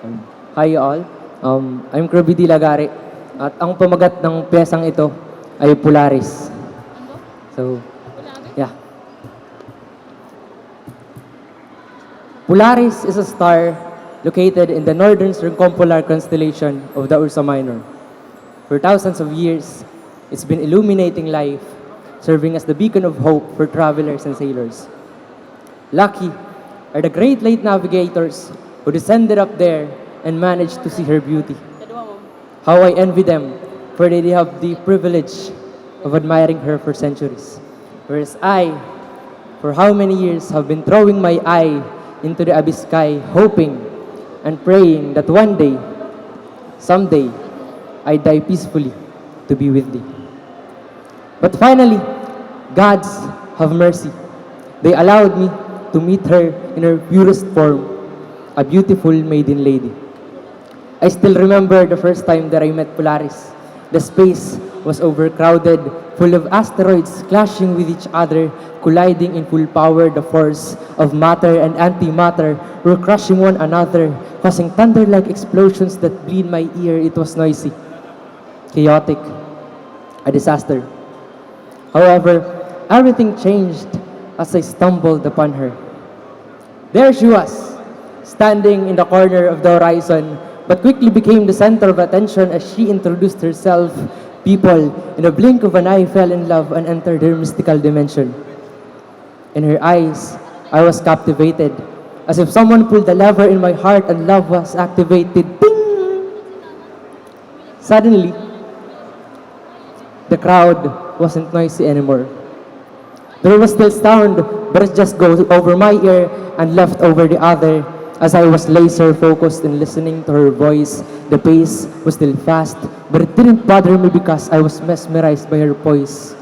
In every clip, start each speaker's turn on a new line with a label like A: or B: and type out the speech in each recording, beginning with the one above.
A: Hi all. I'm Kirby Lagare at ang pamagat ng piyesang ito ay Polaris. So, yeah. Polaris is a star located in the northern circumpolar constellation of the Ursa Minor. For thousands of years, it's been illuminating life, serving as the beacon of hope for travelers and sailors. Lucky are the great late navigators who descended up there and managed to see her beauty. How I envy them, for they have the privilege of admiring her for centuries. Whereas I, for how many years, have been throwing my eye into the abyss sky, hoping and praying that one day, someday, I die peacefully to be with thee. But finally, gods have mercy. They allowed me to meet her in her purest form, a beautiful maiden lady. I still remember the first time that I met Polaris. The space was overcrowded, full of asteroids clashing with each other, colliding in full power. The force of matter and antimatter were crushing one another, causing thunder-like explosions that bleed my ear. It was noisy, chaotic, a disaster. However, everything changed as I stumbled upon her. There she was, standing in the corner of the horizon, but quickly became the center of attention as she introduced herself. People, in a blink of an eye, fell in love and entered her mystical dimension. In her eyes, I was captivated, as if someone pulled the lever in my heart and love was activated. Ding! Suddenly, the crowd wasn't noisy anymore. There was still sound, but it just goes over my ear and left over the other. As I was laser focused in listening to her voice, the pace was still fast, but it didn't bother me because I was mesmerized by her voice,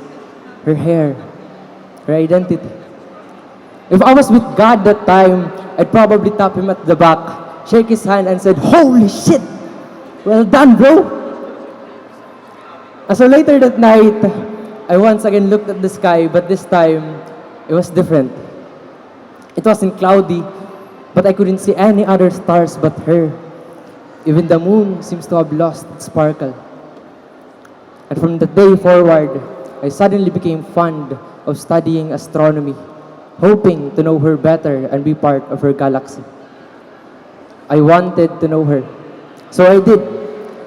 A: her hair, her identity. If I was with God that time, I'd probably tap him at the back, shake his hand, and said, "Holy shit! Well done, bro!" And so later that night, I once again looked at the sky, but this time, it was different. It wasn't cloudy, but I couldn't see any other stars but her. Even the moon seems to have lost its sparkle. And from that day forward, I suddenly became fond of studying astronomy, hoping to know her better and be part of her galaxy. I wanted to know her, so I did.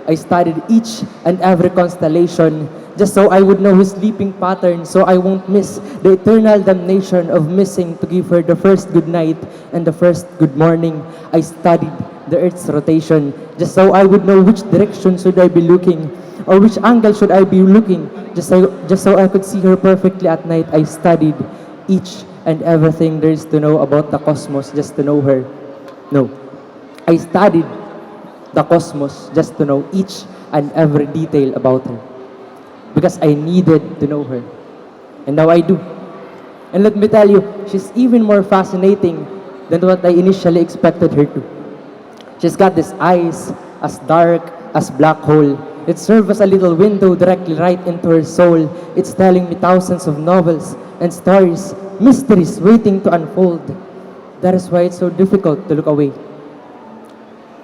A: I studied each and every constellation just so I would know his sleeping pattern, so I won't miss the eternal damnation of missing to give her the first good night and the first good morning. I studied the Earth's rotation just so I would know which direction should I be looking or which angle should I be looking, just so I could see her perfectly at night. I studied each and everything there is to know about the cosmos just to know her. No, I studied the cosmos just to know each and every detail about her, because I needed to know her. And now I do. And let me tell you, she's even more fascinating than what I initially expected her to. She's got these eyes as dark as black hole. It serves as a little window directly right into her soul. It's telling me thousands of novels and stories, mysteries waiting to unfold. That is why it's so difficult to look away.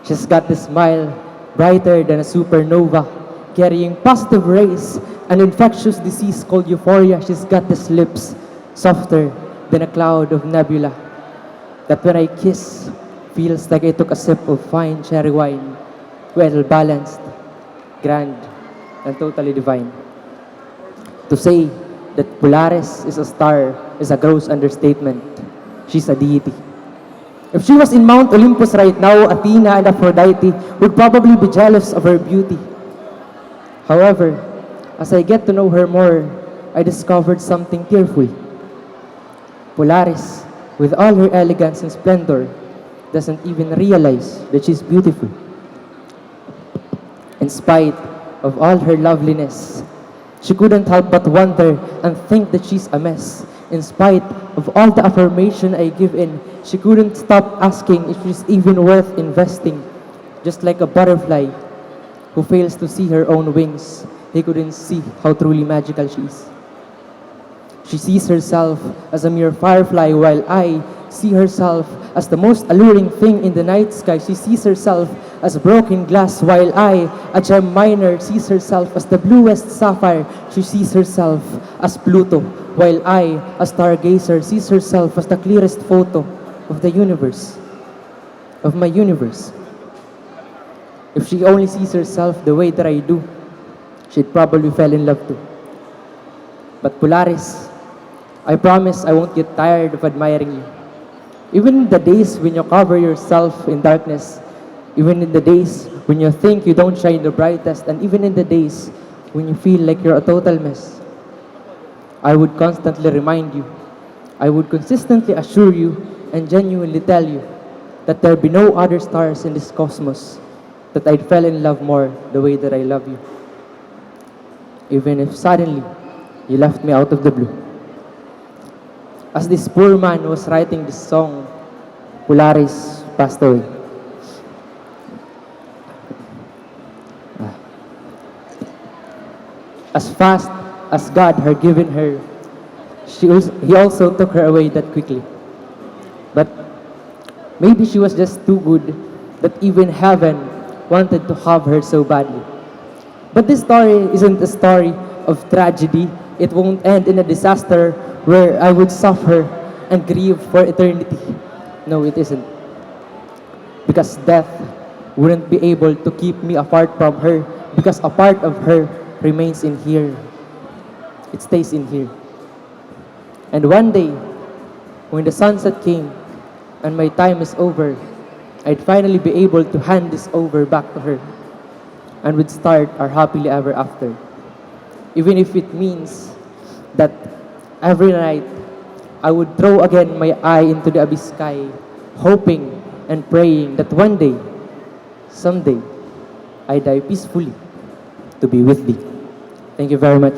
A: She's got this smile, brighter than a supernova, carrying positive rays, an infectious disease called euphoria. She's got these lips, softer than a cloud of nebula, that when I kiss, feels like I took a sip of fine cherry wine, well balanced, grand, and totally divine. To say that Polaris is a star is a gross understatement. She's a deity. If she was in Mount Olympus right now, Athena and Aphrodite would probably be jealous of her beauty. However, as I get to know her more, I discovered something tearful. Polaris, with all her elegance and splendor, doesn't even realize that she's beautiful. In spite of all her loveliness, she couldn't help but wonder and think that she's a mess. In spite of all the affirmation I give in, she couldn't stop asking if she's even worth investing. Just like a butterfly who fails to see her own wings, he couldn't see how truly magical she is. She sees herself as a mere firefly, while I see herself as the most alluring thing in the night sky. She sees herself as broken glass, while I, a gem miner, sees herself as the bluest sapphire. She sees herself as Pluto, while I, a stargazer, sees herself as the clearest photo of the universe, of my universe. If she only sees herself the way that I do, she'd probably fall in love too. But Polaris, I promise I won't get tired of admiring you. Even in the days when you cover yourself in darkness, even in the days when you think you don't shine the brightest, and even in the days when you feel like you're a total mess, I would constantly remind you, I would consistently assure you, and genuinely tell you that there be no other stars in this cosmos that I'd fell in love more the way that I love you. Even if suddenly you left me out of the blue. As this poor man was writing this song, Polaris passed away. As fast as God had given her, he also took her away that quickly. But maybe she was just too good that even heaven wanted to have her so badly. But this story isn't a story of tragedy. It won't end in a disaster where I would suffer and grieve for eternity. No, it isn't. Because death wouldn't be able to keep me apart from her, because a part of her remains in here. It stays in here. And one day, when the sunset came and my time is over, I'd finally be able to hand this over back to her, and we'd start our happily ever after. Even if it means that every night I would throw again my eye into the abyss sky, hoping and praying that one day, someday, I die peacefully to be with thee. Thank you very much.